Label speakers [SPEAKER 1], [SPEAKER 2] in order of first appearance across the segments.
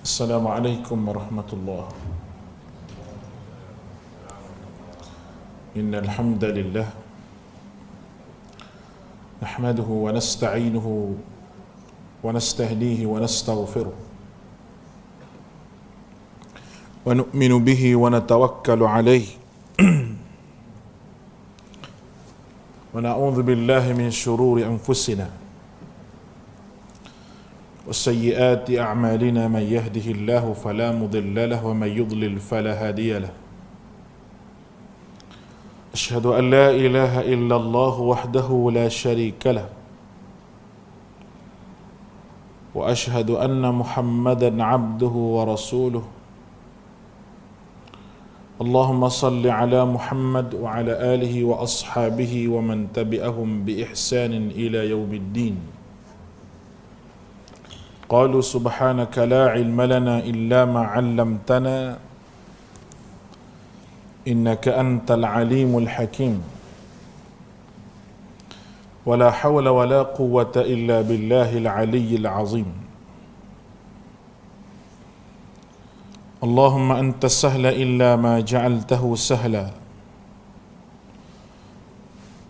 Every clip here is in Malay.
[SPEAKER 1] Assalamualaikum warahmatullahi. Innal hamdalillah nahmaduhu wa nasta'inuhu wa nastahdihi wa nastaghfiruh wa nu'minu bihi wa natawakkalu alayhi wa na'udzu billahi min shururi anfusina وسيئات أعمالنا من يهده الله فلا مضل له ومن يضلل فلا هادي له أشهد أن لا إله إلا الله وحده لا شريك له وأشهد أن محمدا عبده ورسوله اللهم صل على محمد وعلى آله وأصحابه ومن تبعهم بإحسان إلى يوم الدين. قالوا سبحانك لا علم لنا إلا ما علمتنا إنك أنت العليم الحكيم ولا حول ولا قوة إلا بالله العلي العظيم. اللهم أنت السهل إلا ما جعلته سهلا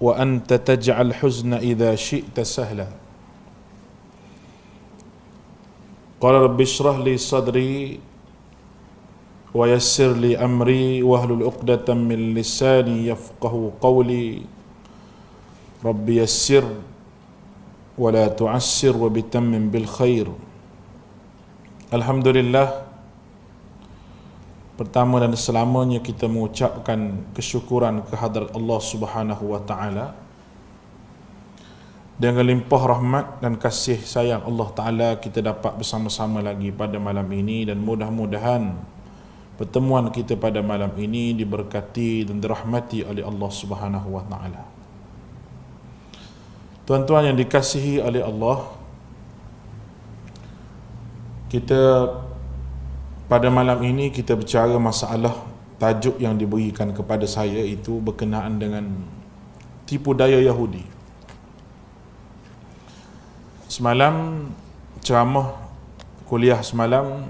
[SPEAKER 1] وأنت تجعل الحزن إذا شئت سهلا. قال رب اشرح لي صدري ويسر لي أمري واحلل عقدة من لساني يفقهوا قولي رب يسر ولا تعسر وبتمم بالخير. Alhamdulillah, pertama dan selamanya kita mengucapkan kesyukuran kehadrat Allah Subhanahu wa taala. Dengan limpah rahmat dan kasih sayang Allah Ta'ala, kita dapat bersama-sama lagi pada malam ini, dan mudah-mudahan pertemuan kita pada malam ini diberkati dan dirahmati oleh Allah Subhanahu wa Ta'ala. Tuan-tuan yang dikasihi oleh Allah, kita pada malam ini kita bicara masalah tajuk yang diberikan kepada saya itu berkenaan dengan tipu daya Yahudi. Semalam ceramah kuliah semalam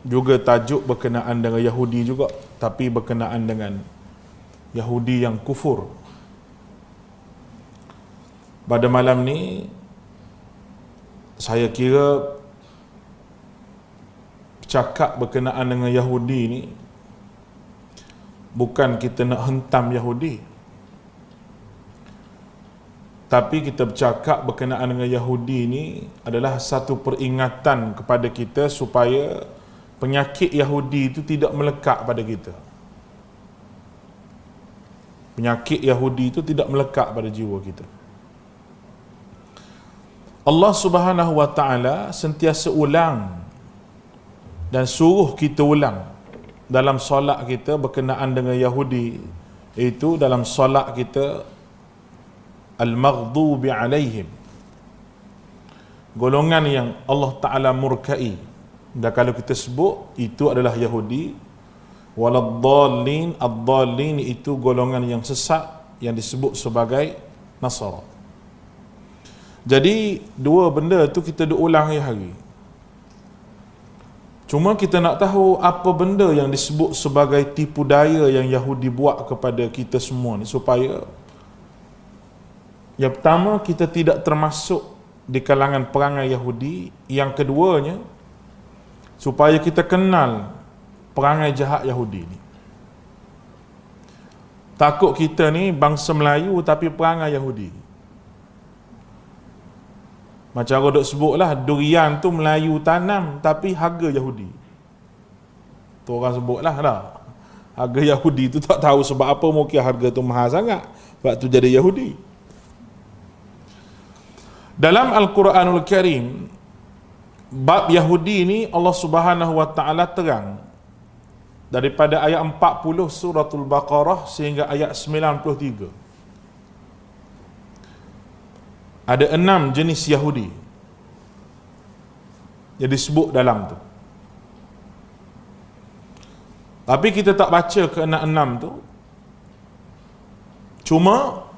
[SPEAKER 1] juga tajuk berkenaan dengan Yahudi juga, tapi berkenaan dengan Yahudi yang kufur. Pada malam ni saya kira cakap berkenaan dengan Yahudi ni bukan kita nak hentam Yahudi, tapi kita bercakap berkenaan dengan Yahudi ini adalah satu peringatan kepada kita supaya penyakit Yahudi itu tidak melekat pada kita. Penyakit Yahudi itu tidak melekat pada jiwa kita. Allah Subhanahu wa taala sentiasa ulang dan suruh kita ulang dalam solat kita berkenaan dengan Yahudi, itu dalam solat kita al-maghdubi alaihim, golongan yang Allah Ta'ala murkai. Dan kalau kita sebut itu adalah Yahudi. Waladdallin, ad-dallin itu golongan yang sesat yang disebut sebagai Nasara. Jadi dua benda tu kita duk ulang hari. Cuma kita nak tahu apa benda yang disebut sebagai tipu daya yang Yahudi buat kepada kita semua ni, supaya yang pertama, kita tidak termasuk di kalangan perangai Yahudi. Yang keduanya, supaya kita kenal perangai jahat Yahudi ni. Takut kita ni bangsa Melayu tapi perangai Yahudi. Macam orang duk sebutlah, durian tu Melayu tanam tapi harga Yahudi. Tu orang sebutlah lah. Harga Yahudi tu tak tahu sebab apa, mungkin harga tu mahal sangat, sebab tu jadi Yahudi. Dalam Al-Quranul Karim, bab Yahudi ni Allah Subhanahu wa taala terang daripada ayat 40 suratul Baqarah sehingga ayat 93. Ada 6 jenis Yahudi yang disebut dalam tu. Tapi kita tak baca ke 6 tu. Cuma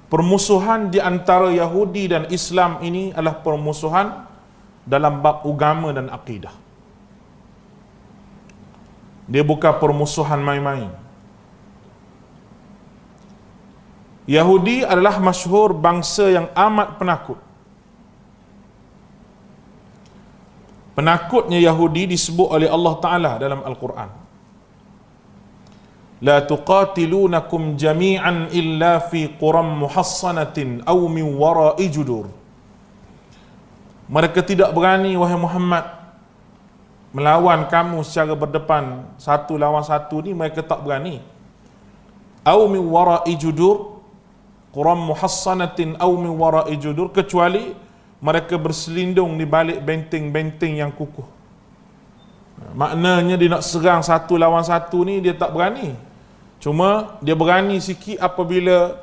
[SPEAKER 1] permusuhan di antara Yahudi dan Islam ini adalah permusuhan dalam bab agama dan akidah. Dia bukan permusuhan main-main. Yahudi adalah masyhur bangsa yang amat penakut. Penakutnya Yahudi disebut oleh Allah Ta'ala dalam Al-Quran. La tuqatilunakum jami'an illa fi quram muhassanatin aw min wara'i judur. Mereka tidak berani, wahai Muhammad, melawan kamu secara berdepan satu lawan satu ni, mereka tak berani. Aw min wara'i judur, quram muhassanatin aw min wara'i judur, kecuali mereka berselindung di balik benteng-benteng yang kukuh. Maknanya dia nak serang satu lawan satu ni dia tak berani. Cuma dia berani sikit apabila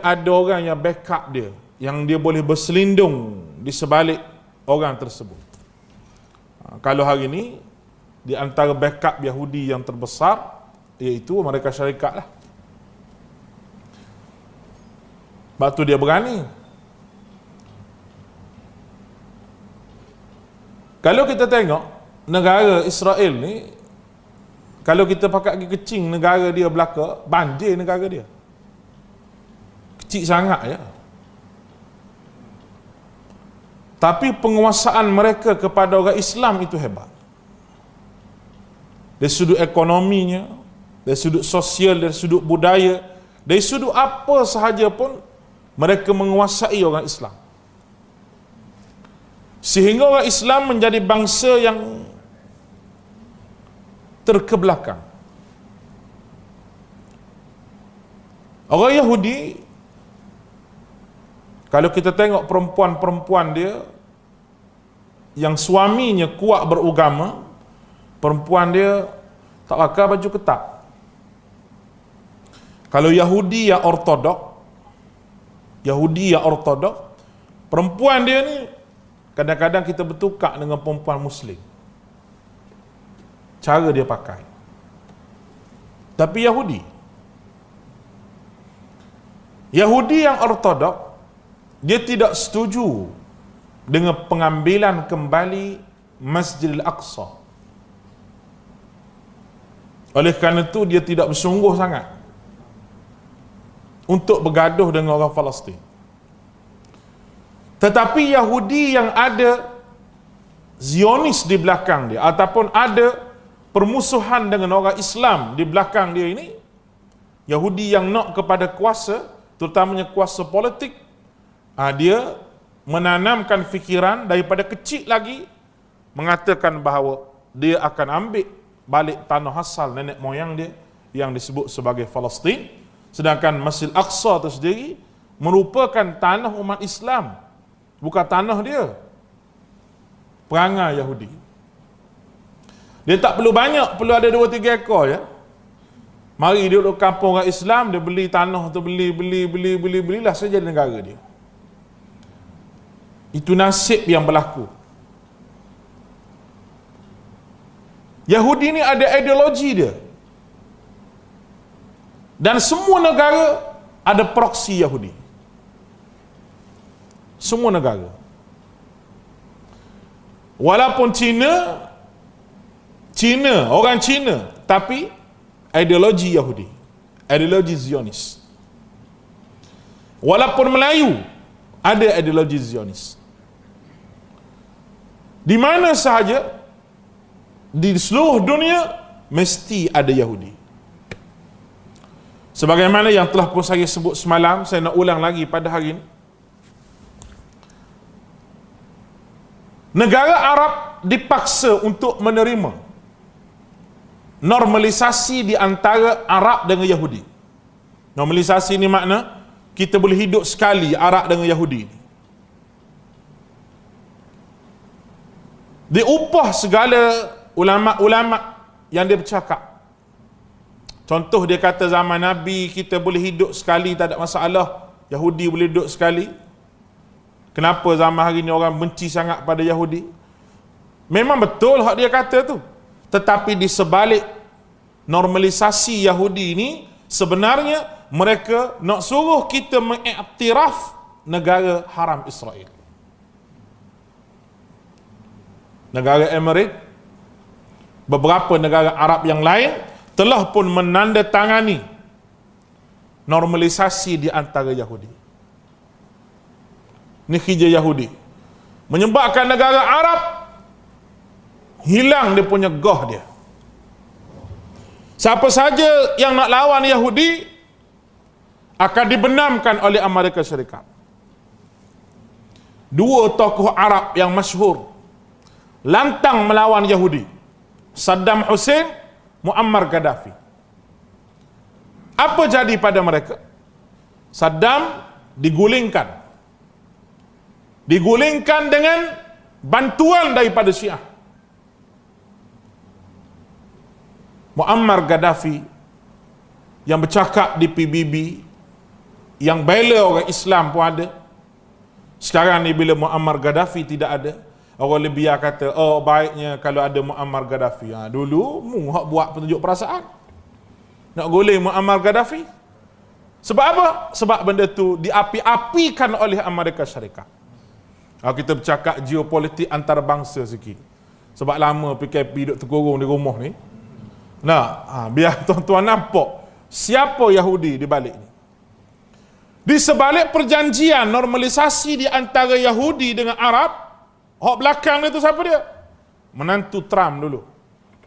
[SPEAKER 1] ada orang yang backup dia, yang dia boleh berselindung di sebalik orang tersebut. Kalau hari ini di antara backup Yahudi yang terbesar iaitu Amerika Syarikat lah. Sebab tu dia berani. Kalau kita tengok negara Israel ni, kalau kita pakat pergi kecing negara dia belaka, banjir negara dia. Kecil sangat ya. Tapi penguasaan mereka kepada orang Islam itu hebat. Dari sudut ekonominya, dari sudut sosial, dari sudut budaya, dari sudut apa sahaja pun mereka menguasai orang Islam. Sehingga orang Islam menjadi bangsa yang terkebelakang. Orang Yahudi, kalau kita tengok perempuan-perempuan dia yang suaminya kuat beragama, perempuan dia tak pakai baju ketat. Kalau Yahudi yang ortodok, perempuan dia ni kadang-kadang kita bertukar dengan perempuan Muslim, cara dia pakai. Tapi Yahudi yang ortodok, dia tidak setuju dengan pengambilan kembali Masjidil Aqsa. Oleh kerana itu dia tidak bersungguh sangat untuk bergaduh dengan orang Palestin. Tetapi Yahudi yang ada Zionis di belakang dia, ataupun ada permusuhan dengan orang Islam di belakang dia ini, Yahudi yang nak kepada kuasa, terutamanya kuasa politik, dia menanamkan fikiran daripada kecil lagi, mengatakan bahawa dia akan ambil balik tanah asal nenek moyang dia yang disebut sebagai Palestin, sedangkan Masjid Aqsa itu sendiri merupakan tanah umat Islam, bukan tanah dia. Perangai Yahudi, dia tak perlu banyak, perlu ada 2-3 ekor ya. Mari dia duduk kampung orang Islam, dia beli tanah tu, belilah saja di negara dia. Itu nasib yang berlaku. Yahudi ni ada ideologi dia. Dan semua negara ada proksi Yahudi. Semua negara. Walaupun orang Cina, tapi ideologi Yahudi, ideologi Zionis. Walaupun Melayu, ada ideologi Zionis. Di mana sahaja di seluruh dunia mesti ada Yahudi. Sebagaimana yang telah pun saya sebut semalam, saya nak ulang lagi pada hari ini. Negara Arab dipaksa untuk menerima normalisasi di antara Arab dengan Yahudi. Normalisasi ni makna kita boleh hidup sekali Arab dengan Yahudi. Dia upah segala ulama-ulama yang dia bercakap. Contoh dia kata zaman Nabi kita boleh hidup sekali, tak ada masalah. Yahudi boleh hidup sekali. Kenapa zaman hari ni orang benci sangat pada Yahudi? Memang betul hak dia kata tu. Tetapi di sebalik normalisasi Yahudi ini, sebenarnya mereka nak suruh kita mengiktiraf negara haram Israel. negara Emirat, beberapa negara Arab yang lain telah pun menandatangani normalisasi di antara Yahudi. Ini hijrah Yahudi menyebabkan negara Arab hilang dia punya goh dia. Siapa saja yang nak lawan Yahudi akan dibenamkan oleh Amerika Syarikat. Dua tokoh Arab yang masyhur lantang melawan Yahudi, Saddam Hussein, Muammar Gaddafi. Apa jadi pada mereka? Saddam digulingkan dengan bantuan daripada Syiah. Muammar Gaddafi yang bercakap di PBB, yang bela orang Islam pun ada. Sekarang ni bila Muammar Gaddafi tidak ada, orang Libya kata, oh baiknya kalau ada Muammar Gaddafi. Dulu mu hak buat penunjuk perasaan nak guling Muammar Gaddafi. Sebab apa? Sebab benda tu diapi-apikan oleh Amerika Syarikat. Kita bercakap geopolitik antarabangsa sikit. Sebab lama PKP duduk terkurung di rumah ni. Biar tuan-tuan nampak siapa Yahudi di balik ni. Di sebalik perjanjian normalisasi di antara Yahudi dengan Arab, hak belakang dia tu siapa dia? Menantu Trump dulu.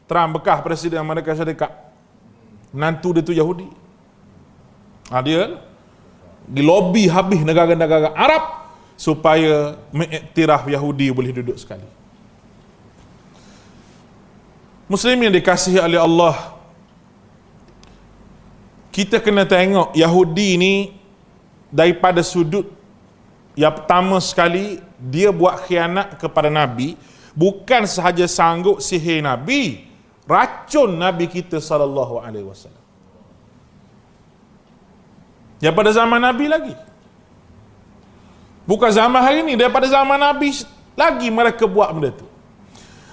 [SPEAKER 1] Trump bekas Presiden Amerika Syarikat. Menantu dia tu Yahudi. Dia dilobi habis negara-negara Arab supaya mengiktiraf Yahudi boleh duduk sekali. Muslim yang dikasihi oleh Allah, kita kena tengok Yahudi ni daripada sudut yang pertama sekali, dia buat khianat kepada Nabi, bukan sahaja sanggup sihir Nabi, racun Nabi kita sallallahu alaihi wasallam. Daripada zaman Nabi lagi. Bukan zaman hari ni, daripada zaman Nabi lagi mereka buat benda tu.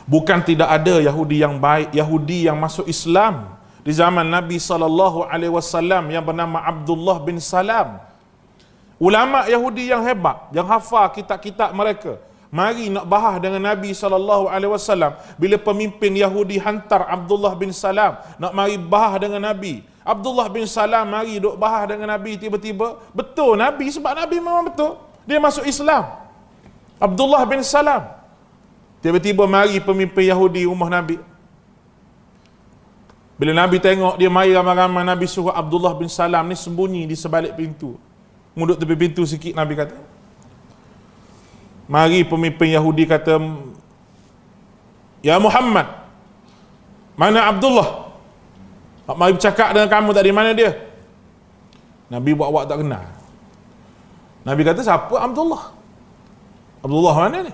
[SPEAKER 1] Bukan tidak ada Yahudi yang baik, Yahudi yang masuk Islam di zaman Nabi SAW yang bernama Abdullah bin Salam. Ulama Yahudi yang hebat, yang hafal kitab-kitab mereka. Mari nak bahas dengan Nabi SAW. Bila pemimpin Yahudi hantar Abdullah bin Salam nak mari bahas dengan Nabi, Abdullah bin Salam mari duk bahas dengan Nabi, tiba-tiba betul Nabi, sebab Nabi memang betul, dia masuk Islam. Abdullah bin Salam tiba-tiba mari pemimpin Yahudi rumah Nabi. Bila Nabi tengok dia mari ramai-ramai, Nabi suruh Abdullah bin Salam ni sembunyi di sebalik pintu. Muduk tepi pintu sikit, Nabi kata. Mari pemimpin Yahudi kata, Ya Muhammad, mana Abdullah? Mari bercakap dengan kamu tadi, mana dia? Nabi buat-buat tak kenal. Nabi kata, siapa Abdullah? Abdullah mana ni?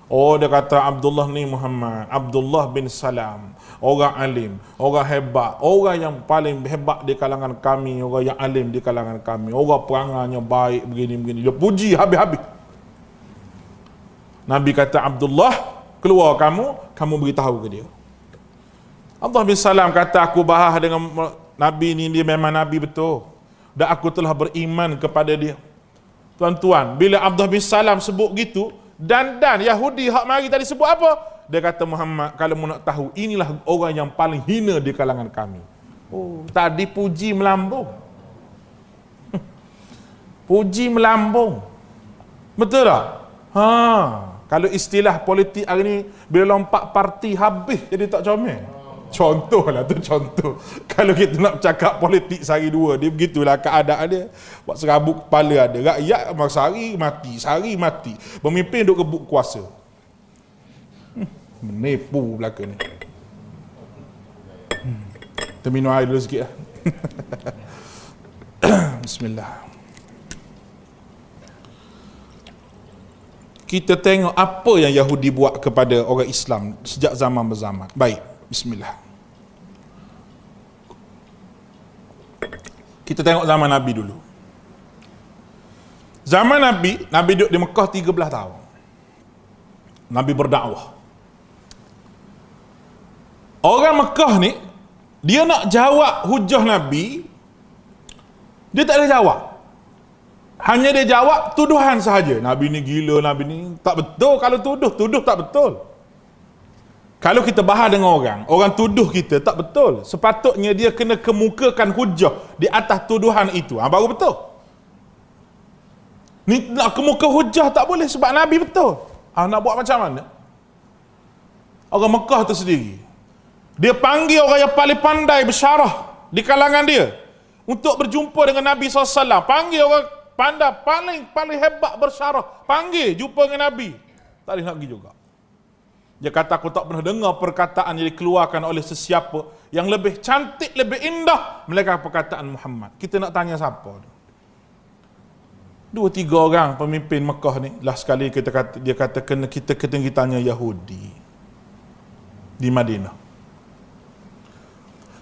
[SPEAKER 1] Oh, dia kata Abdullah ni Muhammad, Abdullah bin Salam, orang alim, orang hebat, orang yang paling hebat di kalangan kami, orang yang alim di kalangan kami, orang perangannya baik, begini-begini. Dia puji habis-habis. Nabi kata, Abdullah, keluar kamu beritahu ke dia. Abdullah bin Salam kata, aku bahas dengan Nabi ni, dia memang Nabi betul. Dan aku telah beriman kepada dia. Tuan-tuan, bila Abdullah bin Salam sebut gitu, dan Yahudi hak mari tadi sebut apa? Dia kata, Muhammad, kalau mu nak tahu, inilah orang yang paling hina di kalangan kami. Oh, tadi puji melambung. Puji melambung. Betul tak? Kalau istilah politik hari ni, bila lompat parti habis jadi tak comel. Contohlah tu contoh. Kalau kita nak cakap politik sehari dua, dia begitulah keadaan dia. Buat serabut kepala ada. Rakyat sehari mati. Pemimpin duk kebut kuasa. Menipu belaka ni. Kita minum air dulu sikit lah. Bismillah. Kita tengok apa yang Yahudi buat kepada orang Islam sejak zaman berzaman. Baik, bismillah. Kita tengok zaman Nabi dulu. Zaman Nabi duduk di Mekah 13 tahun. Nabi berdakwah. Orang Mekah ni, dia nak jawab hujah Nabi, dia tak ada jawab. Hanya dia jawab tuduhan sahaja. Nabi ni gila, Nabi ni tak betul. Kalau tuduh tak betul. Kalau kita bahas dengan orang tuduh kita tak betul. Sepatutnya dia kena kemukakan hujah di atas tuduhan itu. Baru betul. Ni nak kemuka hujah tak boleh sebab Nabi betul. Nak buat macam mana? Orang Mekah tu sendiri, dia panggil orang yang paling pandai bersyarah di kalangan dia untuk berjumpa dengan Nabi SAW. Panggil orang pandai, paling hebat bersyarah. Panggil, jumpa dengan Nabi. Tak boleh nak pergi juga. Dia kata, aku tak pernah dengar perkataan yang dikeluarkan oleh sesiapa yang lebih cantik, lebih indah melainkan perkataan Muhammad. Kita nak tanya siapa? 2-3 orang pemimpin Mekah ni. Last sekali dia kata kita tanya Yahudi di Madinah.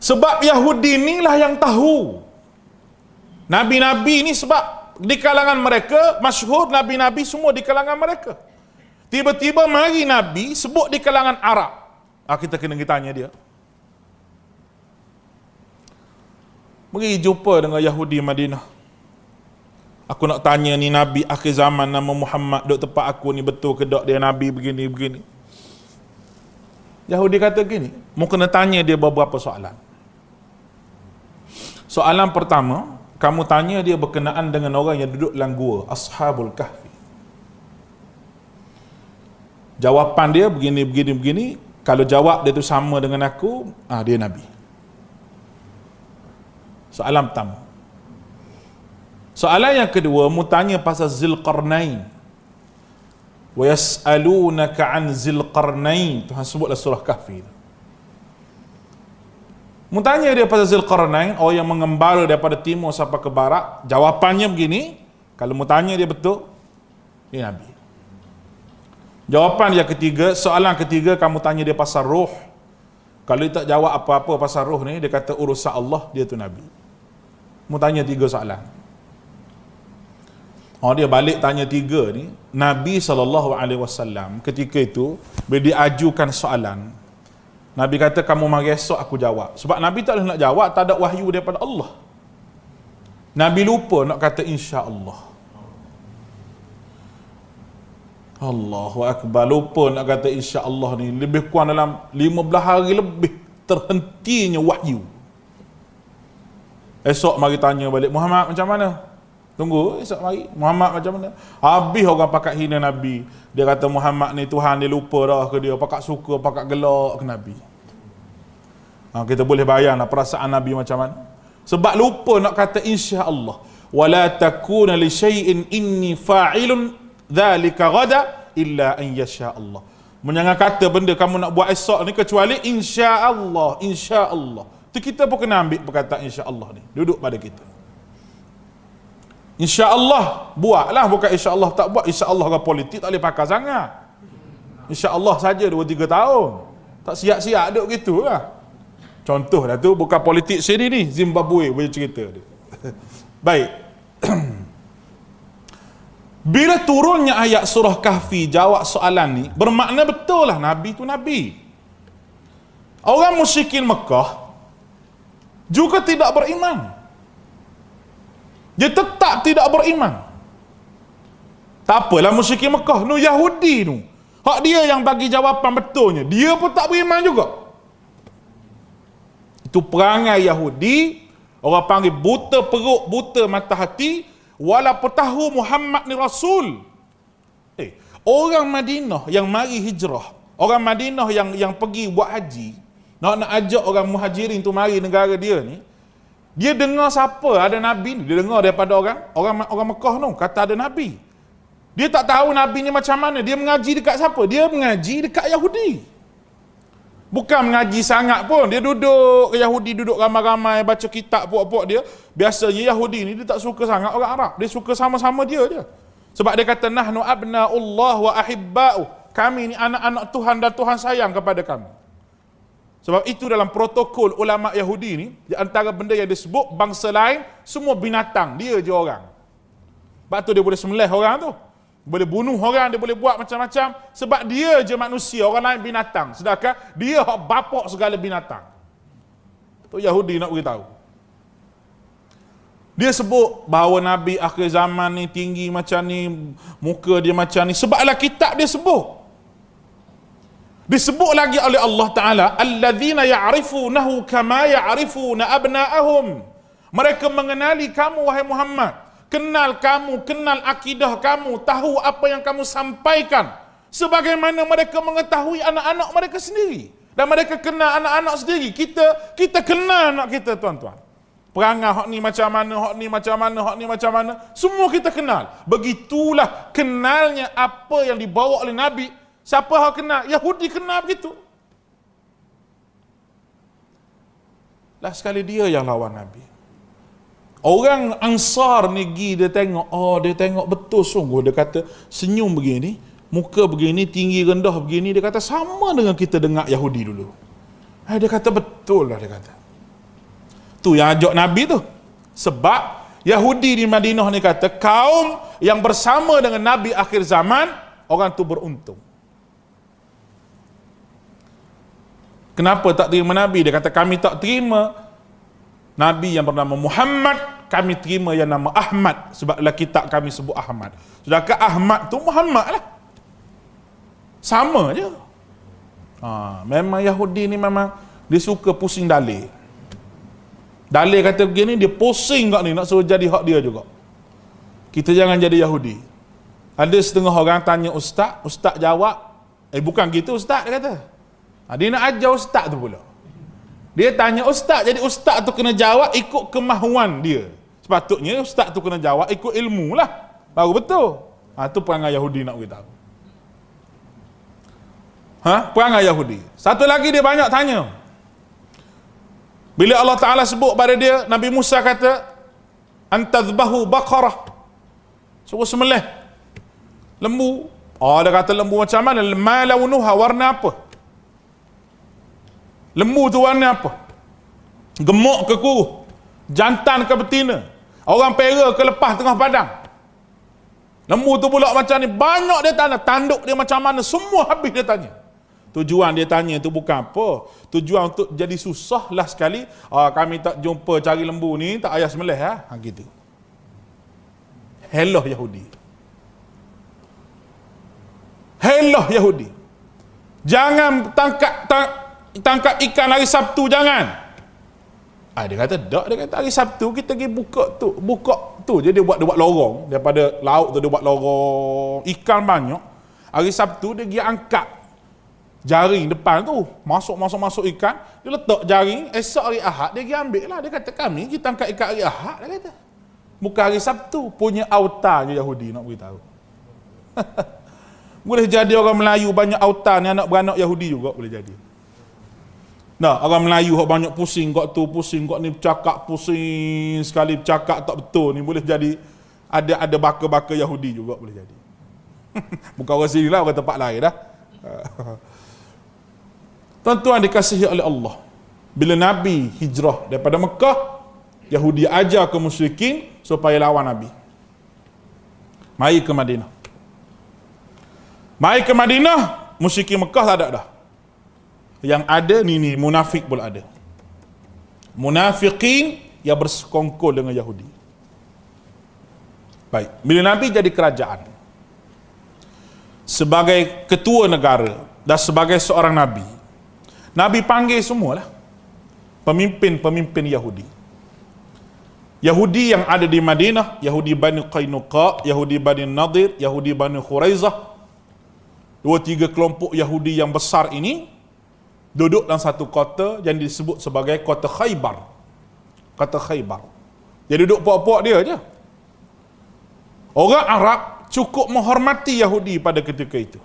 [SPEAKER 1] Sebab Yahudi inilah yang tahu Nabi-Nabi ni, sebab di kalangan mereka masyhur Nabi-Nabi semua di kalangan mereka. Tiba-tiba mari Nabi sebut di kalangan Arab. Kita kena tanya dia. Mari jumpa dengan Yahudi Madinah. Aku nak tanya ni Nabi akhir zaman nama Muhammad duk tempat aku ni betul ke tak dia Nabi begini-begini. Yahudi kata gini, mau kena tanya dia beberapa soalan. Soalan pertama, kamu tanya dia berkenaan dengan orang yang duduk dalam gua, Ashabul Kahfi. Jawapan dia begini. Kalau jawab dia tu sama dengan aku, dia Nabi. Soalan pertama. Soalan yang kedua, mu tanya pasal Zulqarnain. Wa yas'alunaka 'an Zulqarnain. Tuhan sebutlah surah Kahfi. Mu tanya dia pasal Zulqarnain, orang yang mengembara daripada timur sampai ke barat. Jawapannya begini, kalau mu tanya dia betul, dia Nabi. Jawapan yang ketiga, soalan ketiga, kamu tanya dia pasal roh. Kalau dia tak jawab apa-apa pasal roh ni, dia kata urusan Allah, dia tu Nabi. Mu tanya 3 soalan. Dia balik tanya 3 ni. Nabi SAW ketika itu bila diajukan soalan, Nabi kata kamu mari esok aku jawab. Sebab Nabi tak boleh nak jawab, tak ada wahyu daripada Allah. Nabi lupa nak kata insya-Allah. Allahu Akbar, lupa nak kata insya-Allah ni. Lebih kurang dalam 15 hari lebih terhentinya wahyu. Esok mari tanya balik, Muhammad macam mana? Tunggu esok mari, Muhammad macam mana? Habis orang pakat hina Nabi. Dia kata Muhammad ni Tuhan dia lupa dah ke dia, pakat suka, pakat gelak ke Nabi. Kita boleh bayanglah perasaan Nabi macam mana. Sebab lupa nak kata insya-Allah. Wala takuna li syai'in inni fa'ilun dzalika ghada illa an yasha Allah. Jangan kata benda kamu nak buat esok ni kecuali insya-Allah, insya-Allah. Tu kita pun kena ambil perkataan insya-Allah ni. Duduk pada kita. InsyaAllah buatlah, bukan insyaAllah tak buat. InsyaAllah orang politik tak boleh pakai sangat. InsyaAllah saja 2-3 tahun. Tak siap-siap duk gitu lah. Contoh dah tu, bukan politik sini ni, Zimbabwe punya cerita dia. Baik. Bila turunnya ayat surah Kahfi jawab soalan ni, bermakna betul lah Nabi tu Nabi. Orang musyrikin Mekah juga tidak beriman. Dia tetap tidak beriman. Tak apalah musyrikin Mekah, nu Yahudi nu. Hak dia yang bagi jawapan betulnya, dia pun tak beriman juga. Itu perangai Yahudi, orang panggil buta perut, buta mata hati, walaupun tahu Muhammad ni Rasul. Orang Madinah yang mari hijrah, orang Madinah yang pergi buat haji, nak ajak orang muhajirin tu mari negara dia ni, dia dengar siapa ada Nabi ni. Dia dengar daripada orang Mekah tu kata ada Nabi. Dia tak tahu Nabi ni macam mana. Dia mengaji dekat siapa? Dia mengaji dekat Yahudi. Bukan mengaji sangat pun. Dia duduk Yahudi, duduk ramai-ramai baca kitab puak-puak dia. Biasanya Yahudi ni dia tak suka sangat orang Arab. Dia suka sama-sama dia je. Sebab dia kata nahnu abna'ullah wa ahibba'u. Kami ni anak-anak Tuhan dan Tuhan sayang kepada kami. Sebab itu dalam protokol ulama Yahudi ni, di antara benda yang disebut bangsa lain, semua binatang, dia je orang. Sebab tu dia boleh sembelih orang tu. Boleh bunuh orang, dia boleh buat macam-macam. Sebab dia je manusia, orang lain binatang. Sedangkan dia bapak segala binatang. Tu Yahudi nak beritahu. Dia sebut bahawa Nabi akhir zaman ni tinggi macam ni, muka dia macam ni. Sebablah kitab dia sebut. Disebut lagi oleh Allah Ta'ala, alladzina ya'rifunahu kama ya'rifuna abna'ahum. Mereka mengenali kamu, wahai Muhammad. Kenal kamu, kenal akidah kamu, tahu apa yang kamu sampaikan. Sebagaimana mereka mengetahui anak-anak mereka sendiri. Dan mereka kenal anak-anak sendiri. Kita kenal anak kita, tuan-tuan. Perangai hak ni macam mana, hak ni macam mana, hak ni macam mana. Semua kita kenal. Begitulah kenalnya apa yang dibawa oleh Nabi. Siapa yang kenal? Yahudi kenal begitu. Last sekali dia yang lawan Nabi. Orang Ansar ni dia tengok, dia tengok betul sungguh. Dia kata, senyum begini, muka begini, tinggi rendah begini. Dia kata, sama dengan kita dengar Yahudi dulu. Dia kata, betul lah dia kata. Tu yang ajak Nabi tu. Sebab Yahudi di Madinah ni kata, kaum yang bersama dengan Nabi akhir zaman, orang tu beruntung. Kenapa tak terima Nabi? Dia kata, kami tak terima Nabi yang bernama Muhammad, kami terima yang nama Ahmad. Sebab dalam kitab kami sebut Ahmad. Sedangkan Ahmad tu Muhammad lah. Sama je. Memang Yahudi ni memang dia suka pusing dalil. Dalil kata begini, dia pusing kat ni nak suruh jadi hak dia juga. Kita jangan jadi Yahudi. Ada setengah orang tanya ustaz, ustaz jawab, bukan gitu ustaz, dia kata. Dia nak ajar ustaz tu pula. Dia tanya ustaz, jadi ustaz tu kena jawab ikut kemahuan dia. Sepatutnya ustaz tu kena jawab ikut ilmu lah. Baru betul. Tu perangai Yahudi nak beritahu. Perangai Yahudi. Satu lagi dia banyak tanya. Bila Allah Ta'ala sebut pada dia, Nabi Musa kata, antadhbahu baqarah. Suruh sembelih lembu. Dia kata lembu macam mana? Ma launuha, warna apa? Lembu tu warna apa? Gemuk ke kuruh? Jantan ke betina? Orang pera ke lepas tengah padang? Lembu tu pula macam ni. Banyak dia tanya. Tanduk dia macam mana? Semua habis dia tanya. Tujuan dia tanya tu bukan apa. Tujuan untuk jadi susah lah sekali. Kami tak jumpa cari lembu ni, tak payah sembelih gitu. Hello Yahudi. Hello Yahudi. Jangan tangkap ikan hari Sabtu, jangan. Dia kata tak, dia kata hari Sabtu kita pergi buka tu. Jadi dia buat lorong daripada laut tu, dia buat lorong ikan banyak. Hari Sabtu dia pergi angkat jaring depan tu, masuk ikan, dia letak jaring. Esok hari Ahad dia pergi ambil lah. Dia kata kami kita angkat ikan hari Ahad, dia kata. Bukan hari Sabtu. Punya autarnya Yahudi nak beritahu. Boleh jadi orang Melayu banyak autar ni, anak beranak Yahudi juga boleh jadi. Orang Melayu banyak pusing kat tu, pusing kat ni, bercakap pusing sekali, bercakap tak betul ni, boleh jadi ada baka-baka Yahudi juga boleh jadi. Bukan orang sini lah, orang tempat lain dah. Tuan-tuan dikasihi oleh Allah, bila Nabi hijrah daripada Mekah, Yahudi ajar ke musyrikin supaya lawan Nabi. Mari ke Madinah. Mari ke Madinah, musyrikin Mekah tak ada dah. Yang ada ni munafik pula ada. Munafikin yang bersekongkol dengan Yahudi. Baik, bila Nabi jadi kerajaan, sebagai ketua negara dan sebagai seorang Nabi, Nabi panggil semualah pemimpin-pemimpin Yahudi. Yahudi yang ada di Madinah, Yahudi Bani Qainuqa, Yahudi Bani Nadir, Yahudi Bani Khuraizah. 2-3 kelompok Yahudi yang besar ini duduk dalam satu kota yang disebut sebagai kota Khaybar. Kota Khaybar. Dia duduk puak-puak dia aja. Orang Arab cukup menghormati Yahudi pada ketika itu.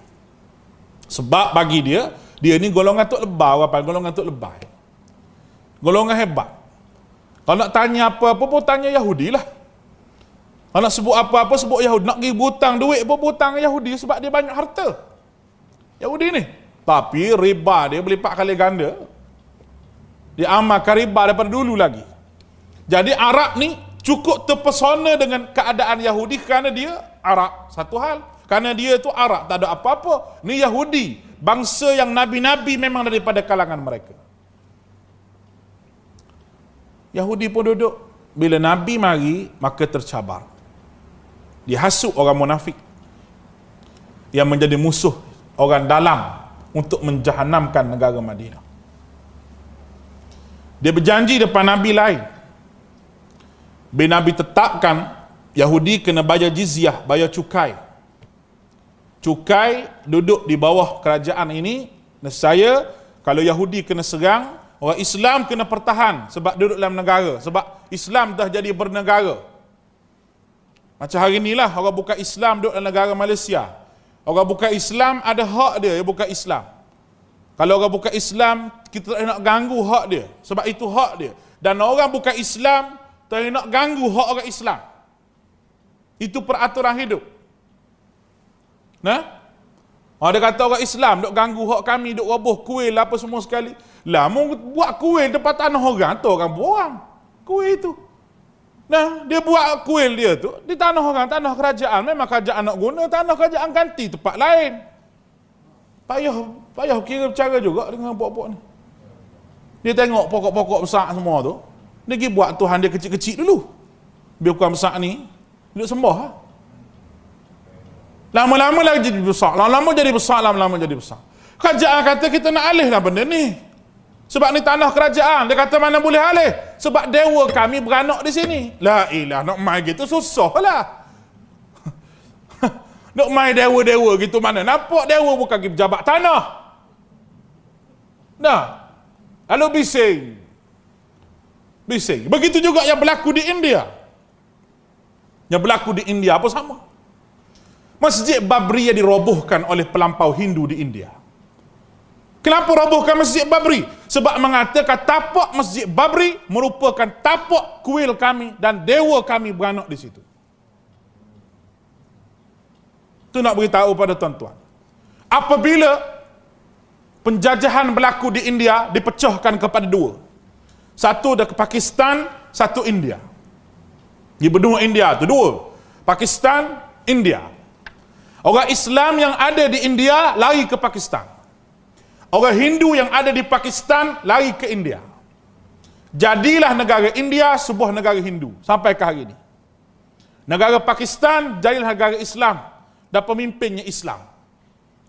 [SPEAKER 1] Sebab bagi dia ni golongan tok lebah, golongan tok lebah. Golongan hebat. Kalau nak tanya apa-apa pun tanya Yahudi lah. Kalau nak sebut apa-apa sebut Yahudi. Nak pergi berhutang duit pun berhutang Yahudi sebab dia banyak harta. Yahudi ni. Tapi riba dia berlipat kali ganda. Dia amalkan riba daripada dulu lagi. Jadi Arab ni cukup terpesona dengan keadaan Yahudi kerana dia Arab. Satu hal. Kerana dia tu Arab, tak ada apa-apa. Ni Yahudi. Bangsa yang nabi-nabi memang daripada kalangan mereka. Yahudi pun duduk. Bila Nabi mari, maka tercabar. Dihasut orang munafik yang menjadi musuh orang dalam untuk menjahanamkan negara Madinah. Dia berjanji depan Nabi lain. Bila Nabi tetapkan Yahudi kena bayar jizyah, bayar cukai. Cukai duduk di bawah kerajaan ini. Nescaya kalau Yahudi kena serang, orang Islam kena pertahan sebab duduk dalam negara, sebab Islam dah jadi bernegara. Macam hari inilah orang bukan Islam duduk dalam negara Malaysia. Orang bukan Islam ada hak dia bukan Islam. Kalau orang bukan Islam, kita tak nak ganggu hak dia, sebab itu hak dia. Dan orang bukan Islam tak nak ganggu hak orang Islam. Itu peraturan hidup. Nah? Dia kata orang Islam duk ganggu hak kami, duk roboh kuil apa semua sekali. Lah mau buat kuil depan tanah orang tu orang buang kuil tu. Nah, dia buat kuil dia tu di tanah orang, tanah kerajaan. Memang kerajaan nak guna, tanah kerajaan ganti tempat lain. Payah kira cara juga dengan buat-buat ni. Dia tengok pokok-pokok besar semua tu, dia pergi buat Tuhan dia kecil-kecil dulu. Biar bukan besar ni, duduk sembah lah. Lama-lama lagi jadi besar, lama-lama jadi besar, lama-lama jadi besar. Kerajaan kata kita nak alih lah benda ni. Sebab ni tanah kerajaan. Dia kata mana boleh alih? Sebab dewa kami beranak di sini. La ilah, nak main gitu susah lah. Nak main dewa-dewa gitu mana? Nampak dewa bukan pergi pejabat tanah. Nah, lalu bising. Bising. Begitu juga yang berlaku di India. Yang berlaku di India apa sama? Masjid Babri yang dirobohkan oleh pelampau Hindu di India. Kenapa robohkan Masjid Babri? Sebab mengatakan tapak Masjid Babri merupakan tapak kuil kami dan dewa kami beranak di situ. Itu nak beritahu pada tuan-tuan. Apabila penjajahan berlaku di India dipecahkan kepada dua. Satu dari Pakistan, satu India. Di benua India itu dua. Pakistan, India. Orang Islam yang ada di India lari ke Pakistan. Orang Hindu yang ada di Pakistan lari ke India. Jadilah negara India sebuah negara Hindu sampai ke hari ini. Negara Pakistan jadilah negara Islam dan pemimpinnya Islam.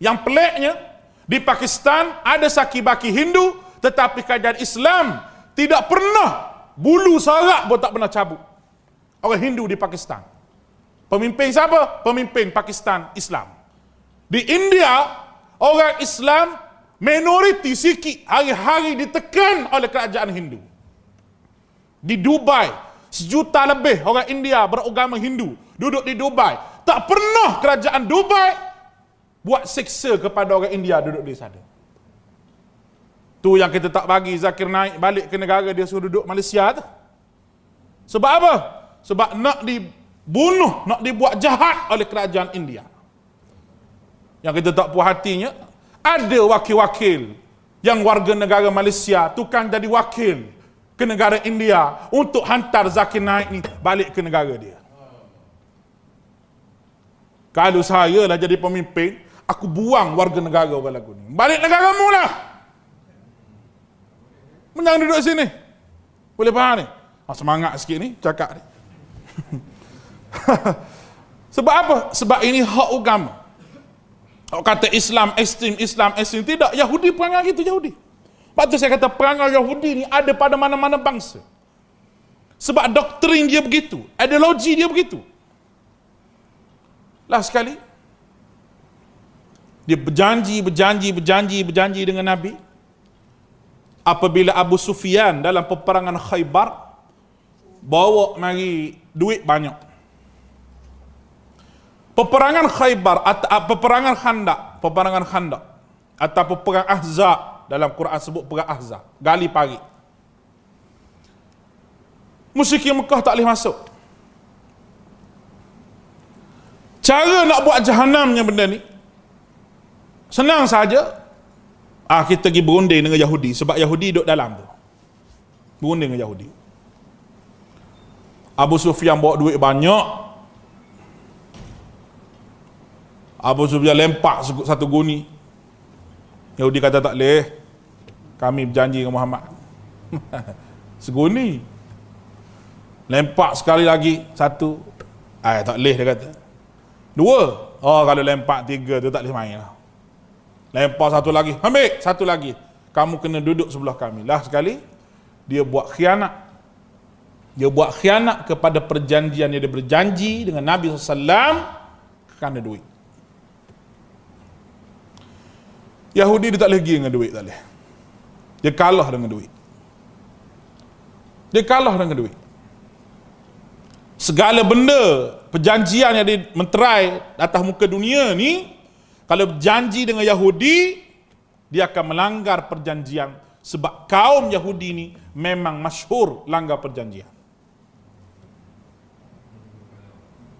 [SPEAKER 1] Yang peliknya, di Pakistan ada saki-baki Hindu, tetapi kerajaan Islam tidak pernah bulu sarak pun tak pernah cabut. Orang Hindu di Pakistan. Pemimpin siapa? Pemimpin Pakistan Islam. Di India, orang Islam minoriti sikit, hari-hari ditekan oleh kerajaan Hindu. Di Dubai, 1 juta lebih orang India beragama Hindu duduk di Dubai. Tak pernah kerajaan Dubai buat seksa kepada orang India duduk di sana. Tu yang kita tak bagi Zakir Naik balik ke negara dia, suruh duduk Malaysia tu. Sebab apa? Sebab nak dibunuh, nak dibuat jahat oleh kerajaan India. Yang kita tak puas hatinya, ada wakil-wakil yang warga negara Malaysia tukang jadi wakil ke negara India untuk hantar Zakir Naik ni balik ke negara dia. Kalau saya lah jadi pemimpin, aku buang warga negara orang lagu ni. Balik negaramu lah. Menang duduk sini. Boleh faham ni? Semangat sikit ni cakap ni. Sebab apa? Sebab ini hak agama. Kalau kata Islam ekstrim, tidak. Yahudi perangai gitu, Yahudi. Sebab tu saya kata perangai Yahudi ni ada pada mana-mana bangsa. Sebab doktrin dia begitu, ideologi dia begitu. Last sekali, dia berjanji dengan Nabi. Apabila Abu Sufyan dalam peperangan Khaybar bawa mari duit banyak. Peperangan Khaybar atau peperangan Khandaq atau peperangan Ahzab, dalam Quran sebut perang Ahzab, gali parit. Musyrikin Mekah tak boleh masuk. Cara nak buat jahanamnya benda ni senang saja. Kita pergi berunding dengan Yahudi, sebab Yahudi duduk dalam tu. Berunding dengan Yahudi. Abu Sufyan bawa duit banyak. Abu Sufyan lempak satu guni. Yahudi kata tak boleh. Kami berjanji dengan Muhammad. Seguni. Lempak sekali lagi satu. Tak boleh dia kata. 2. Kalau lempak 3 tu tak boleh main lah. Lempar satu lagi, ambil satu lagi. Kamu kena duduk sebelah kami. Lah sekali, dia buat khianat. Dia buat khianat kepada perjanjian yang dia berjanji dengan Nabi SAW kerana duit. Yahudi dia tak boleh pergi dengan duit, tak boleh. Dia kalah dengan duit. Dia kalah dengan duit. Segala benda, perjanjian yang dia menterai atas muka dunia ni, kalau berjanji dengan Yahudi, dia akan melanggar perjanjian sebab kaum Yahudi ni memang masyhur langgar perjanjian.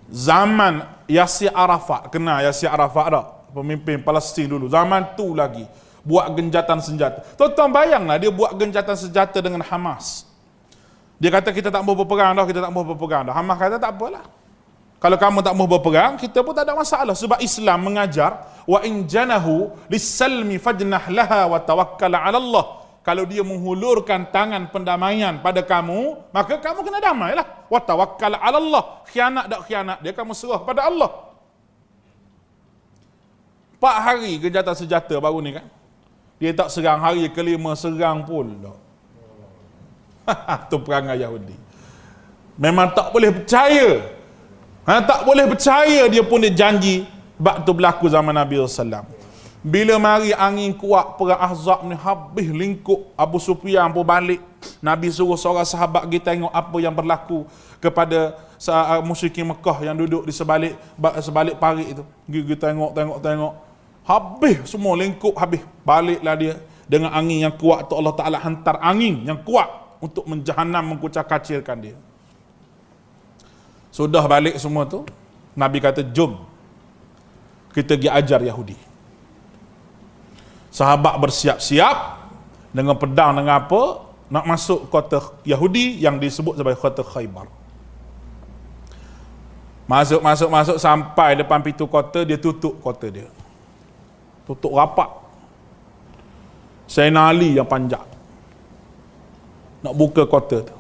[SPEAKER 1] Zaman Yasir Arafat, kenal Yasir Arafat tak? Pemimpin Palestin dulu, zaman tu lagi buat genjatan senjata. Tuan-tuan bayanglah dia buat genjatan senjata dengan Hamas. Dia kata kita tak mau berperang dah, kita tak mau berperang dah. Hamas kata tak apalah. Kalau kamu tak mau berperang, kita pun tak ada masalah. Sebab Islam mengajar, wa in janahu lis-salmi fajnah laha wa tawakkal 'ala Allah. Kalau dia menghulurkan tangan pendamaian pada kamu, maka kamu kena damailah. Wa tawakkal 'ala Allah. Khianat tak khianat, dia kamu serah pada Allah. 4 hari genjatan senjata baru ni kan. Dia tak serang, hari kelima serang pula. Tu perangai Yahudi. Memang tak boleh percaya. Tak boleh percaya dia pun dia janji. Sebab tu berlaku zaman Nabi SAW. Bila mari angin kuat perang Ahzab ni, habis lingkup Abu Sufyan pun balik. Nabi suruh seorang sahabat pergi tengok apa yang berlaku kepada musyrikin Mekah yang duduk di sebalik parit itu. Pergi tengok. Habis semua lingkup habis. Baliklah dia dengan angin yang kuat tu. Allah Ta'ala hantar angin yang kuat untuk menjahanam, mengkucak-kacirkan dia. Sudah balik semua tu, Nabi kata, jom kita pergi ajar Yahudi. Sahabat bersiap-siap dengan pedang, dengan apa, nak masuk kota Yahudi yang disebut sebagai kota Khaybar. Masuk sampai depan pintu kota, dia tutup kota dia. Tutup rapat. Sayyidina Ali yang panjat nak buka kota tu.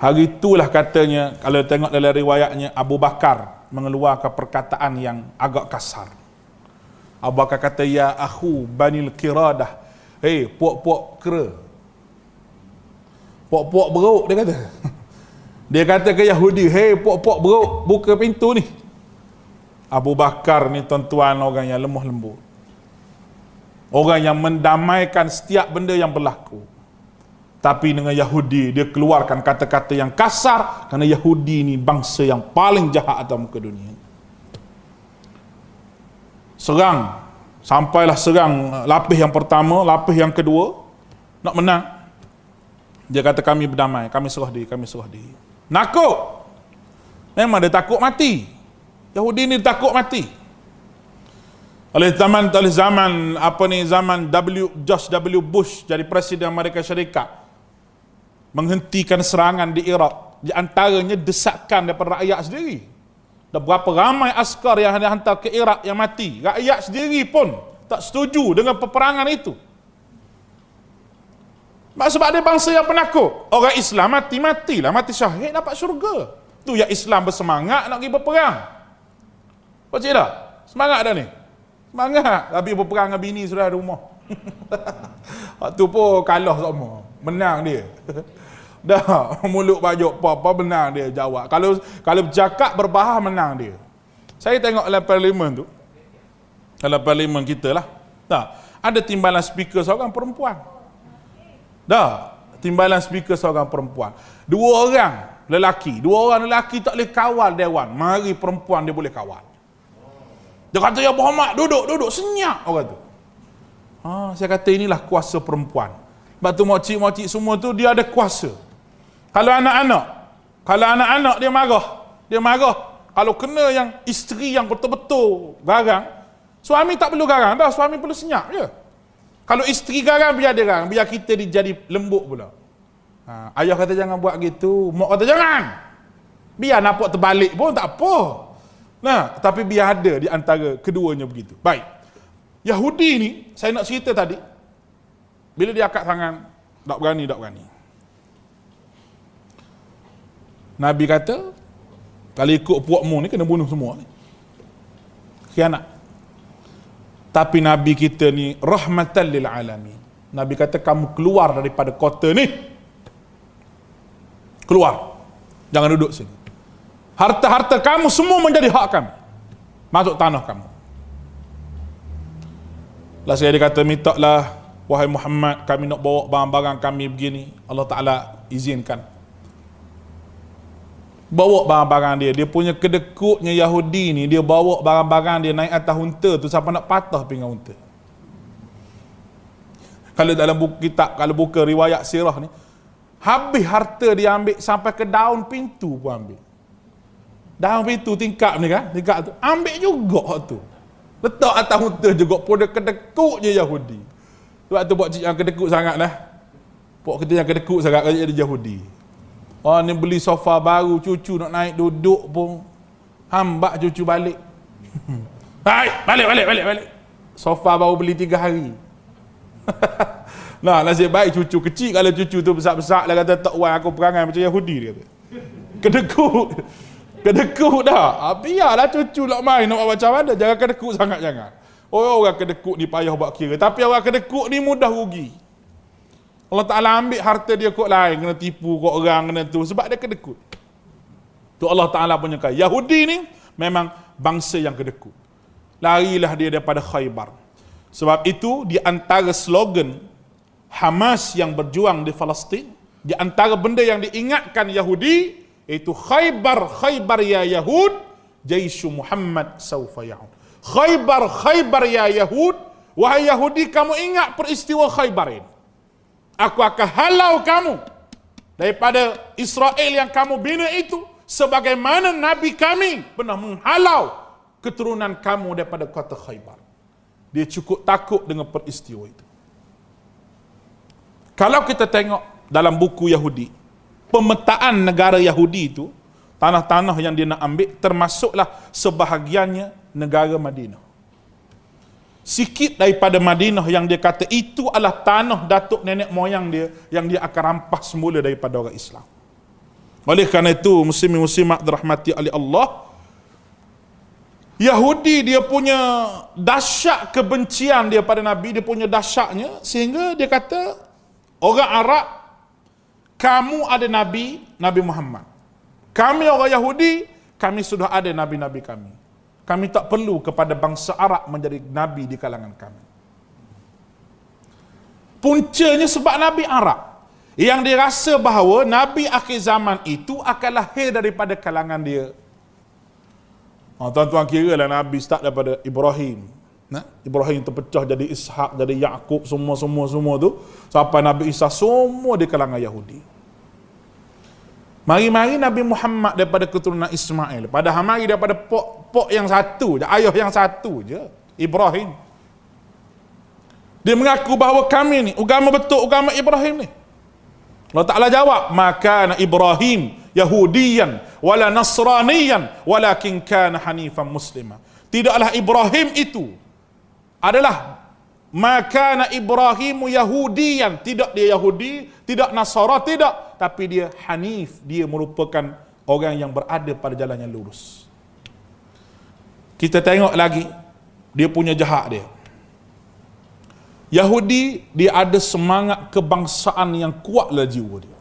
[SPEAKER 1] Hari itulah katanya, kalau tengok dalam riwayatnya, Abu Bakar mengeluarkan perkataan yang agak kasar. Abu Bakar kata, ya akhu banil kiradah, hei puak-puak kera, puak-puak beruk, dia kata. Dia kata ke Yahudi, hei puak-puak beruk, buka pintu ni. Abu Bakar ni tuan-tuan orang yang lemah lembut, orang yang mendamaikan setiap benda yang berlaku. Tapi dengan Yahudi, dia keluarkan kata-kata yang kasar, kerana Yahudi ni bangsa yang paling jahat atas muka dunia. Serang, sampailah serang lapis yang pertama, lapis yang kedua, nak menang. Dia kata kami berdamai, kami serah diri. Nakut. Memang dia takut mati. Yahudi ni takut mati. Oleh zaman George W. Bush jadi Presiden Amerika Syarikat, menghentikan serangan di Iraq, di antaranya desakan daripada rakyat sendiri. Dan berapa ramai askar yang dihantar ke Iraq yang mati, rakyat sendiri pun tak setuju dengan peperangan itu. Sebab dia bangsa yang penakut. Orang Islam mati-matilah, mati syahid dapat syurga. Tu yang Islam bersemangat nak pergi berperang. Kau cik tak? Semangat dah ni? Semangat. Tapi berperang dengan bini sudah ada rumah. Waktu pun kalah semua. Menang dia. Dah mulut bajuk apa-apa menang dia jawab. Kalau bercakap berbahas menang dia. Saya tengok dalam parlimen tu. Dalam parlimen kita lah. Ada timbalan speaker seorang perempuan. Timbalan speaker seorang perempuan. 2 orang lelaki tak boleh kawal dewan. Mari perempuan dia boleh kawal. Dia kata, ya Muhammad, duduk senyap orang tu. Saya kata inilah kuasa perempuan. Sebab tu makcik-makcik semua tu dia ada kuasa. Kalau anak-anak dia marah. Kalau kena yang isteri yang betul-betul garang, suami tak perlu garang dah, suami perlu senyap je. Kalau isteri garang, biar dia garang, biar kita jadi lembut pula. Ayah kata jangan buat gitu, mak kata jangan. Biar nampak terbalik pun tak apa. Tapi biar ada di antara keduanya begitu. Baik. Yahudi ni, saya nak cerita tadi, bila dia angkat tangan, tak berani. Nabi kata, kalau ikut puakmu ni kena bunuh semua ni. Khianat. Tapi Nabi kita ni rahmatan lil alamin. Nabi kata kamu keluar daripada kota ni. Keluar. Jangan duduk sini. Harta-harta kamu semua menjadi hak kami. Masuk tanah kamu. Lah saya dia kata, mintalah wahai Muhammad, kami nak bawa barang-barang kami begini. Allah Ta'ala izinkan. Bawa barang-barang dia. Dia punya kedekutnya Yahudi ni, dia bawa barang-barang dia naik atas unta tu sampai nak patah pinggang unta. Kalau dalam buku kitab, kalau buka riwayat sirah ni, habis harta dia ambil sampai ke daun pintu pun ambil. Daun pintu tingkap ni kan, tingkap tu ambil juga tu. Letak atas unta juga, pun dia kedekutnya Yahudi. Sebab tu buat cik yang kedekut sangat lah. Buat kita yang kedekut sangat jadi Yahudi. Oh ni beli sofa baru, cucu nak naik duduk pun hambak cucu balik. Balik. Sofa baru beli 3 hari. Nah, nasib baik cucu kecil, kalau cucu tu besar-besar lah kata tak wan aku perangai macam Yahudi dia kata. Kedekut dah. Biarlah cucu nak main nak buat macam mana, jangan kedekut sangat jangan. Oh, orang kedekut ni payah buat kira, tapi orang kedekut ni mudah rugi. Allah Ta'ala ambil harta dia kot lain, kena tipu kot orang, kena tu, sebab dia kedekut. Tu Allah Ta'ala punya kata, Yahudi ni memang bangsa yang kedekut. Larilah dia daripada Khaybar. Sebab itu, di antara slogan Hamas yang berjuang di Palestin, di antara benda yang diingatkan Yahudi, iaitu Khaybar ya Yahud, Jaishu Muhammad saufa ya'ud. Khaybar ya Yahud, wahai Yahudi, kamu ingat peristiwa Khaybar ini. Aku akan halau kamu daripada Israel yang kamu bina itu, sebagaimana Nabi kami pernah menghalau keturunan kamu daripada kota Khaybar. Dia cukup takut dengan peristiwa itu. Kalau kita tengok dalam buku Yahudi, pemetaan negara Yahudi itu, tanah-tanah yang dia nak ambil, termasuklah sebahagiannya negara Madinah. Sikit daripada Madinah yang dia kata itu adalah tanah datuk nenek moyang dia yang dia akan rampas semula daripada orang Islam. Oleh kerana itu, muslimin muslimat dirahmati oleh Allah, Yahudi dia punya dahsyat kebencian dia pada Nabi, dia punya dahsyatnya, sehingga dia kata, orang Arab, kamu ada Nabi Muhammad. Kami orang Yahudi, kami sudah ada Nabi-Nabi kami. Kami tak perlu kepada bangsa Arab menjadi Nabi di kalangan kami. Puncanya sebab Nabi Arab, yang dirasa bahawa Nabi akhir zaman itu akan lahir daripada kalangan dia. Tuan-tuan kira lah Nabi start daripada Ibrahim. Ibrahim terpecah jadi Ishak, jadi Yaqub, semua tu. Sampai Nabi Isa, semua di kalangan Yahudi. Mari-mari Nabi Muhammad daripada keturunan Ismail. Padahal mari daripada pok yang satu je, ayah yang satu je, Ibrahim. Dia mengaku bahawa kami ni, agama betul, agama Ibrahim ni. Allah Ta'ala jawab, maka Ibrahim Yahudiyan wala Nasraniyan walakin kana hanifan muslimah. Tidaklah Ibrahim itu adalah maka Ibrahim Yahudiyan, tidak dia Yahudi, tidak Nasara, tidak, tapi dia Hanif, dia merupakan orang yang berada pada jalan yang lurus. Kita tengok lagi dia punya jahat dia. Yahudi dia ada semangat kebangsaan yang kuat dalam jiwa dia.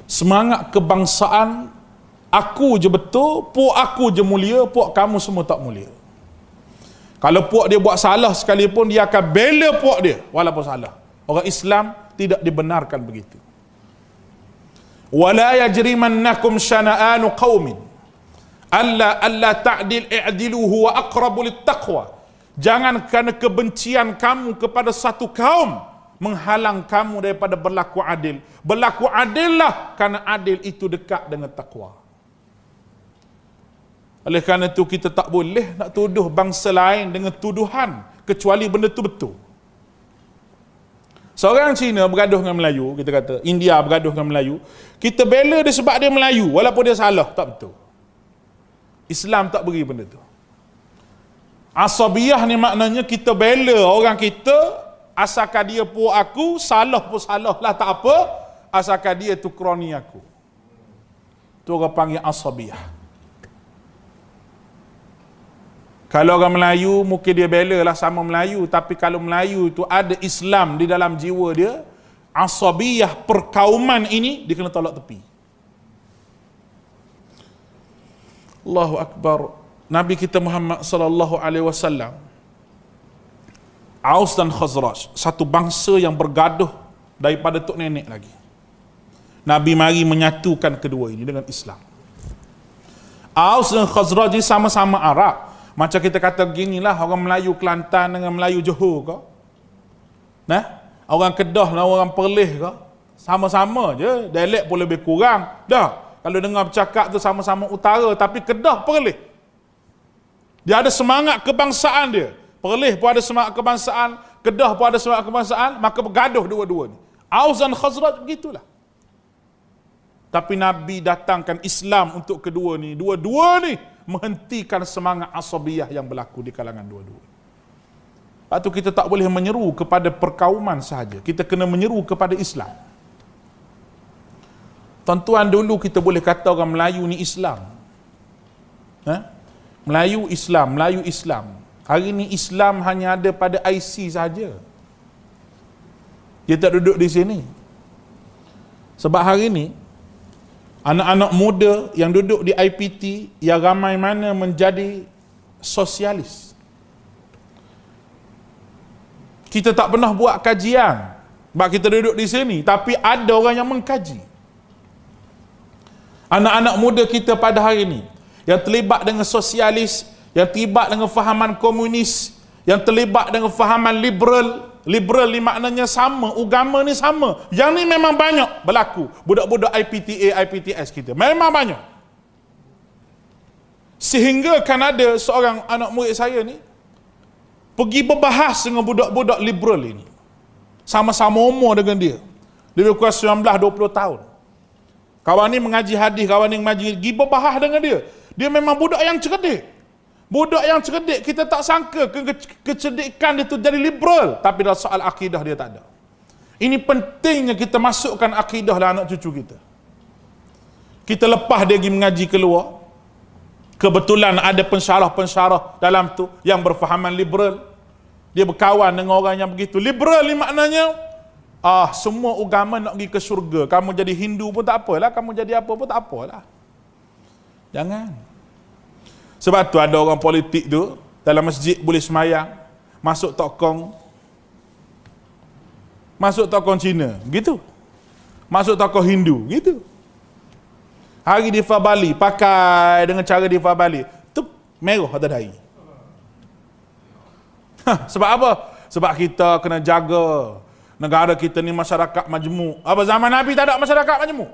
[SPEAKER 1] Semangat kebangsaan, aku je betul, pok aku je mulia, pok kamu semua tak mulia. Kalau puak dia buat salah sekalipun, dia akan bela puak dia walaupun salah. Orang Islam tidak dibenarkan begitu. Wala yajrimannakum syana'anu qaumin alla ta'dil i'dilu huwa aqrabu littaqwa. Jangan kerana kebencian kamu kepada satu kaum menghalang kamu daripada berlaku adil. Berlaku adillah kerana adil itu dekat dengan takwa. Oleh kerana itu kita tak boleh nak tuduh bangsa lain dengan tuduhan kecuali benda itu betul. Seorang Cina bergaduh dengan Melayu, kita kata India bergaduh dengan Melayu, kita bela dia sebab dia Melayu walaupun dia salah, tak betul. Islam tak beri benda tu. Asabiyah ni maknanya kita bela orang kita asalkan dia pun aku, salah pun salah lah, tak apa, asalkan dia tu kroni aku. Tu orang panggil asabiyah. Kalau orang Melayu, mungkin dia bela lah sama Melayu. Tapi kalau Melayu itu ada Islam di dalam jiwa dia, asabiyah perkauman ini, dia kena tolak tepi. Allahu Akbar. Nabi kita Muhammad sallallahu alaihi wasallam, Aus dan Khazraj, satu bangsa yang bergaduh daripada tok nenek lagi. Nabi mari menyatukan kedua ini dengan Islam. Aus dan Khazraj ini sama-sama Arab. Macam kita kata ginilah, orang Melayu Kelantan dengan Melayu Johor ke? Nah, orang Kedah dan orang Perlis ke? Sama-sama je, dialek pun lebih kurang. Dah, kalau dengar bercakap tu sama-sama utara, tapi Kedah Perlis. Dia ada semangat kebangsaan dia. Perlis pun ada semangat kebangsaan, Kedah pun ada semangat kebangsaan, maka bergaduh dua-dua ni. Aus dan Khazraj begitulah. Tapi Nabi datangkan Islam untuk kedua ni. Dua-dua ni menghentikan semangat asabiyah yang berlaku di kalangan dua-dua. Lepas tu kita tak boleh menyeru kepada perkauman sahaja. Kita kena menyeru kepada Islam. Tuan-tuan, dulu kita boleh kata orang Melayu ni Islam. Melayu Islam, Melayu Islam. Hari ni Islam hanya ada pada IC sahaja. Dia tak duduk di sini. Sebab hari ni anak-anak muda yang duduk di IPT, yang ramai mana menjadi sosialis. Kita tak pernah buat kajian sebab kita duduk di sini, tapi ada orang yang mengkaji. Anak-anak muda kita pada hari ini yang terlibat dengan sosialis, yang terlibat dengan fahaman komunis, yang terlibat dengan fahaman liberal. Liberal ni maknanya sama, agama ni sama. Yang ni memang banyak berlaku. Budak-budak IPTA, IPTS kita memang banyak. Sehingga kan ada seorang anak murid saya ni pergi berbahas dengan budak-budak liberal ini. Sama-sama umur dengan dia. Dia lebih kurang 19-20 tahun. Kawan ni mengaji hadis, kawan ni mengaji, pergi berbahas dengan dia. Dia memang budak yang cerdik. Budak yang cerdik, kita tak sangka kecerdikan dia tu jadi liberal, tapi dalam soal akidah dia tak ada. Ini pentingnya kita masukkan akidah dalam anak cucu kita. Kita lepas dia pergi mengaji keluar, kebetulan ada pensyarah-pensyarah dalam tu yang berfahaman liberal. Dia berkawan dengan orang yang begitu. Liberal ni maknanya semua agama nak pergi ke syurga. Kamu jadi Hindu pun tak apalah, kamu jadi apa pun tak apalah. Jangan. Sebab tu ada orang politik tu dalam masjid boleh semayang, masuk tokong Cina, gitu. Masuk tokong Hindu, gitu. Hari Diva Bali pakai dengan cara Diva Bali, tu merah atas dahi. Sebab apa? Sebab kita kena jaga negara kita ni masyarakat majmuk. Apa zaman Nabi tak ada masyarakat majmuk?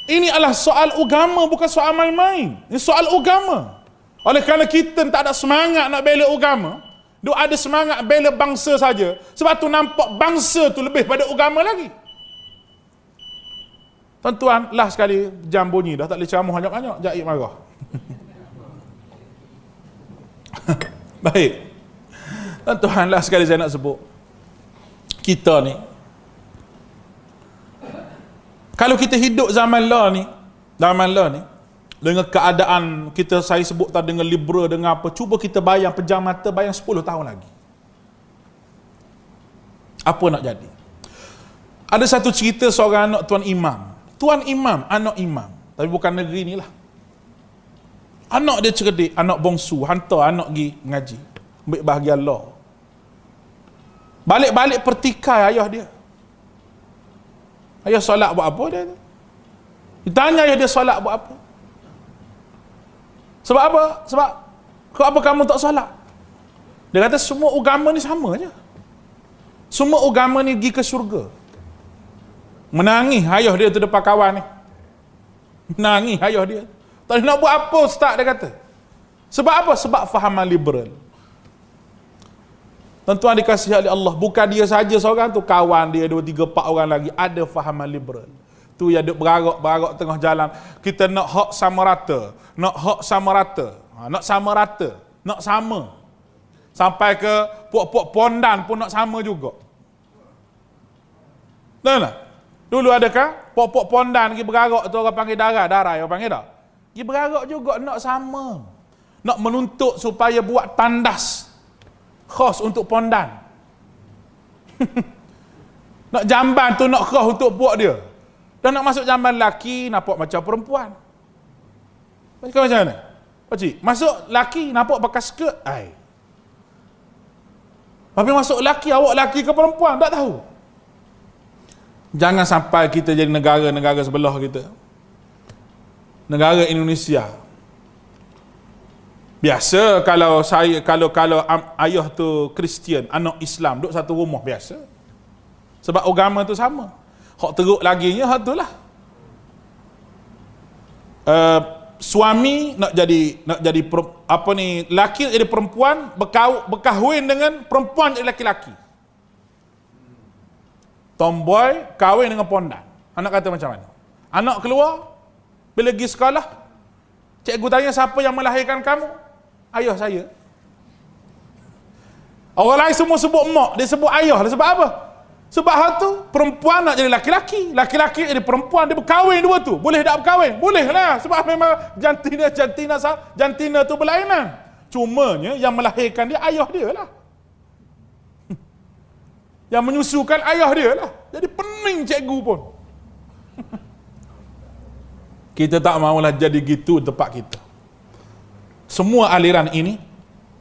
[SPEAKER 1] Ini adalah soal agama, bukan soal main-main. Ini soal agama. Oleh kerana kita tak ada semangat nak bela agama, dia ada semangat bela bangsa saja. Sebab tu nampak bangsa tu lebih pada agama lagi. Tuan-tuan, lah sekali jam bunyi dah, tak boleh ceramah banyak-banyak, Jaib marah. Baik. Tuan-tuan, lah sekali saya nak sebut. Kita ni, kalau kita hidup zaman lah ni, dengan keadaan kita, saya sebut tadi dengan liberal, dengan apa, cuba kita bayang, pejam mata, bayang 10 tahun lagi. Apa nak jadi? Ada satu cerita seorang anak tuan imam, anak imam, tapi bukan negeri ni lah. Anak dia cerdik, anak bongsu, hantar anak pergi mengaji, ambil bahagian law. Balik-balik pertikai ayah dia. Ayah solat buat apa dia? Ditanya ayah dia solat buat apa? Sebab apa? Sebab kenapa kamu tak solat? Dia kata semua agama ni sama je. Semua agama ni pergi ke syurga. Menangis ayah dia tu depan kawan ni. Menangis ayah dia. Tak nak buat apa ustaz, dia kata. Sebab apa? Sebab fahaman liberal. Tuan-tuan dikasihi oleh Allah, bukan dia saja seorang tu, kawan dia 2, 3, 4 orang lagi ada fahaman liberal. Tu yang duk beragak tengah jalan. Kita nak hak sama rata, nak sama rata, nak sama. Sampai ke puak-puak pondan pun nak sama juga. Tahu tak? Dulu adakah puak-puak pondan pergi beragak tu, orang panggil darai, orang panggil tak? Dia berharap juga nak sama. Nak menuntut supaya buat tandas khas untuk pondan. Nak jamban tu nak khas untuk puak dia. Dan nak masuk jamban lelaki nampak macam perempuan. Macam mana? Pakcik, masuk lelaki nampak pakai skirt. Tapi masuk lelaki, awak lelaki ke perempuan? Tak tahu. Jangan sampai kita jadi negara-negara sebelah kita. Negara Indonesia. Biasa kalau ayah tu Kristian, anak Islam duduk satu rumah biasa. Sebab agama tu sama. Hak teruk laginya hak tu lah. Suami nak jadi laki nak jadi perempuan, berkahwin dengan perempuan jadi laki-laki. Tomboy kahwin dengan pondan. Anak kata macam mana? Anak keluar, bila pergi sekolah, cikgu tanya siapa yang melahirkan kamu? Ayah saya. Orang lain semua sebut mak, dia sebut ayah. Dia sebab apa? Sebab hal tu, perempuan nak jadi laki-laki, laki-laki jadi perempuan, dia berkahwin dua tu. Boleh tak berkahwin? Boleh lah. Sebab memang jantina tu berlainan. Cumanya yang melahirkan dia, ayah dia lah. Yang menyusukan ayah dia lah. Jadi pening cikgu pun. Kita tak maulah jadi gitu tempat kita. Semua aliran ini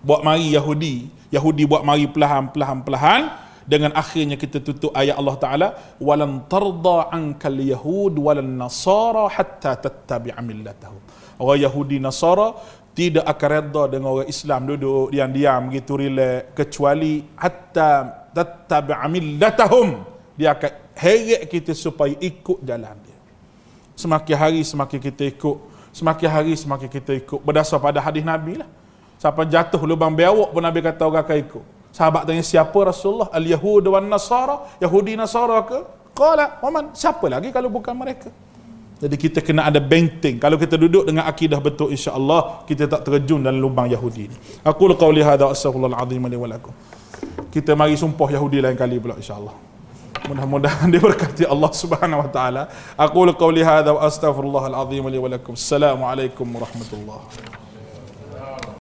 [SPEAKER 1] buat mari Yahudi buat mari perlahan-lahan dengan akhirnya kita tutup ayat Allah Taala, walan tarda ankal yahud walan nasara hatta tattabi'a millatahum. Orang Yahudi Nasara tidak akan redha dengan orang Islam duduk diam-diam gitu relax kecuali hatta tattabi'a millatahum. Dia akan heret kita supaya ikut jalan dia. Semakin hari semakin kita ikut, semakin hari semakin kita ikut berdasar pada hadis Nabi lah. Siapa jatuh lubang biawak pun Nabi kata orang akan ikut. Sahabat tanya siapa Rasulullah? Al-Yahud wan Nasara, Yahudi Nasara ke? Qala, waman, siapa lagi kalau bukan mereka? Jadi kita kena ada benteng. Kalau kita duduk dengan akidah betul, insya-Allah kita tak terjun dalam lubang Yahudi ni. Aku qauli hadza astaghfirullahal azim li wa lakum. Kita mari sumpah Yahudi lain kali pula insya-Allah. Mudah-mudahan diberkati Allah Subhanahu wa taala. Aku qauli hadza wa astaghfirullahal azim li wa lakum. Assalamualaikum warahmatullahi wabarakatuh.